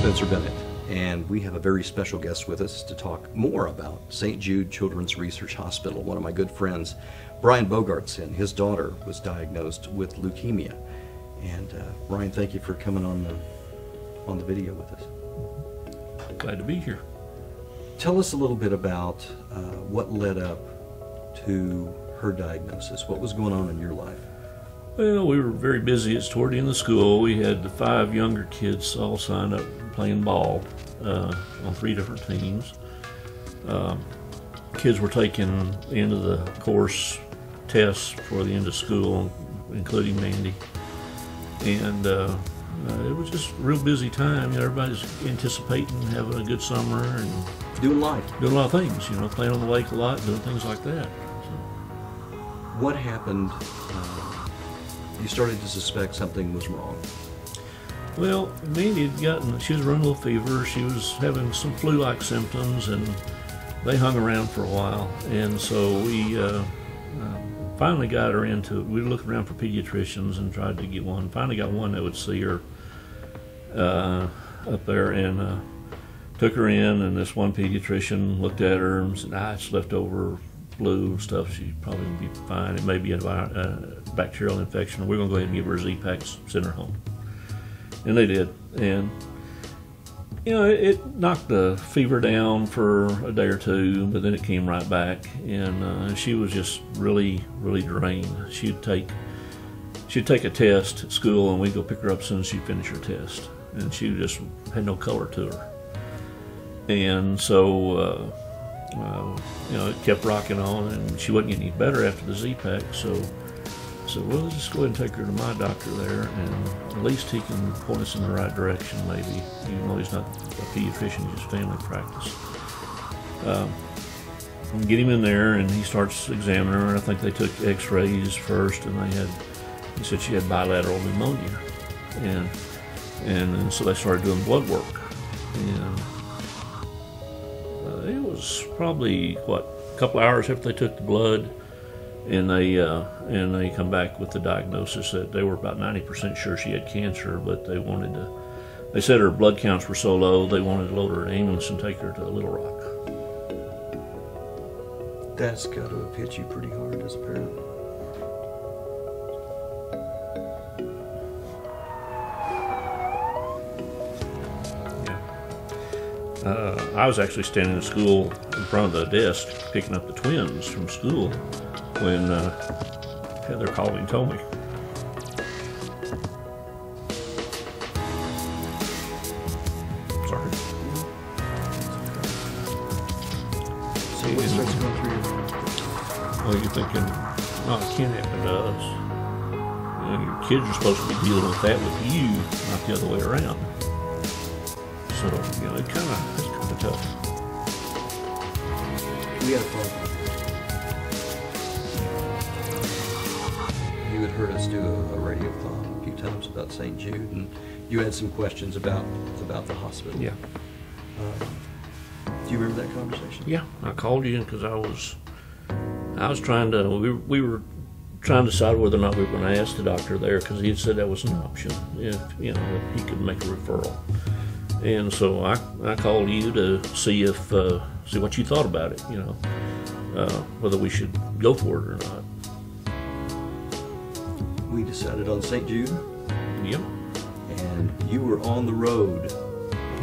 Spencer Bennett, and we have a very special guest with us to talk more about St. Jude Children's Research Hospital. One of my good friends, Brian Bogart's in. His daughter was diagnosed with leukemia. And Brian, thank you for coming on the video with us. Glad to be here. Tell us a little bit about what led up to her diagnosis. What was going on in your life? Well, we were very busy. It's toward the end of school. We had the 5 younger kids all signed up playing ball on 3 different teams. Kids were taking end of the course tests for the end of school, including Mandy. And it was just a real busy time. You know, everybody's anticipating having a good summer and doing life. Doing a lot of things, you know, playing on the lake a lot, doing things like that. So. What happened? You started to suspect something was wrong. Well, Mandy had gotten, she was running a little fever, she was having some flu-like symptoms, and they hung around for a while. And so we finally got her into, we were looking around for pediatricians and tried to get one. Finally got one that would see her up there, and took her in, and this one pediatrician looked at her and said, it's leftover flu stuff, she probably will be fine. It may be a bacterial infection. We're going to go ahead and give her a Z-Pack, send her home. And they did. And, you know, it knocked the fever down for a day or 2, but then it came right back. And she was just really, really drained. She'd take a test at school, and we'd go pick her up as soon as she'd finish her test. And she just had no color to her. And so, you know, it kept rocking on, and she wasn't getting any better after the Z-Pack, so I said, well, let's just go ahead and take her to my doctor there, and at least he can point us in the right direction, maybe, even though he's not a pediatrician, he's just family practice. Get him in there, and he starts examining her. I think they took x-rays first, and he said she had bilateral pneumonia, and so they started doing blood work, and it was probably, what, a couple hours after they took the blood, and they come back with the diagnosis that they were about 90% sure she had cancer, but they said her blood counts were so low, they wanted to load her in an ambulance and take her to Little Rock. That's got to have hit you pretty hard as a parent. I was actually standing in school in front of the desk picking up the twins from school when Heather called and told me. Sorry. So what starts going through your mind? Well, you're thinking, no, it can't happen to us. You know, your kids are supposed to be dealing with that with you, not the other way around. So, you know, it's kind of tough. We had a phone call. You had heard us do a radiothon a few times about St. Jude, and you had some questions about the hospital. Yeah. Do you remember that conversation? Yeah, I called you because I was trying to, we were trying to decide whether or not we were going to ask the doctor there, because he had said that was an option, if, you know, if he could make a referral. And so I called you to see see what you thought about it, you know, whether we should go for it or not. We decided on St. Jude. Yep. And you were on the road.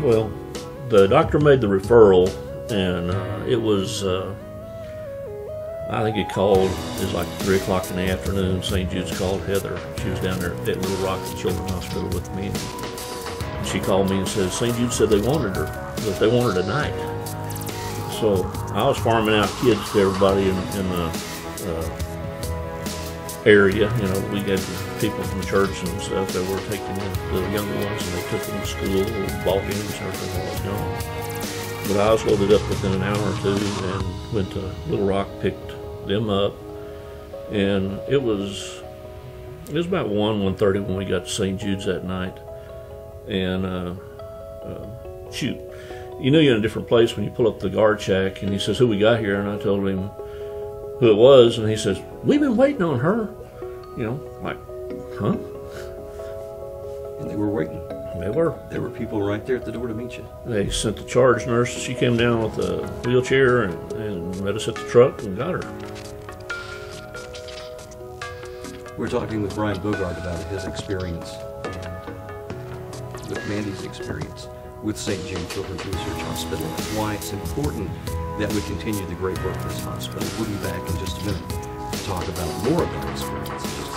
Well, the doctor made the referral, and it was, I think it called, it was like 3 o'clock in the afternoon. St. Jude's called Heather. She was down there at Little Rock Children's Hospital with me. She called me and said St. Jude said they wanted her, but they want her tonight. So I was farming out kids to everybody in the area. You know, we had people from the church and stuff that were taking the younger ones, and they took them to school, ball games, and everything while I was gone. But I was loaded up within an hour or 2 and went to Little Rock, picked them up, and it was about 1:30 when we got to St. Jude's that night. And shoot, you know you're in a different place when you pull up the guard shack, and he says, who we got here? And I told him who it was, and he says, we've been waiting on her. You know, like, huh? And they were waiting. They were. There were people right there at the door to meet you. They sent the charge nurse. She came down with a wheelchair and met us at the truck and got her. We're talking with Brian Bogart about his experience and with Mandy's experience with St. Jude Children's Research Hospital and why it's important that we continue the great work of this hospital. We'll be back in just a minute to talk about more of that experience.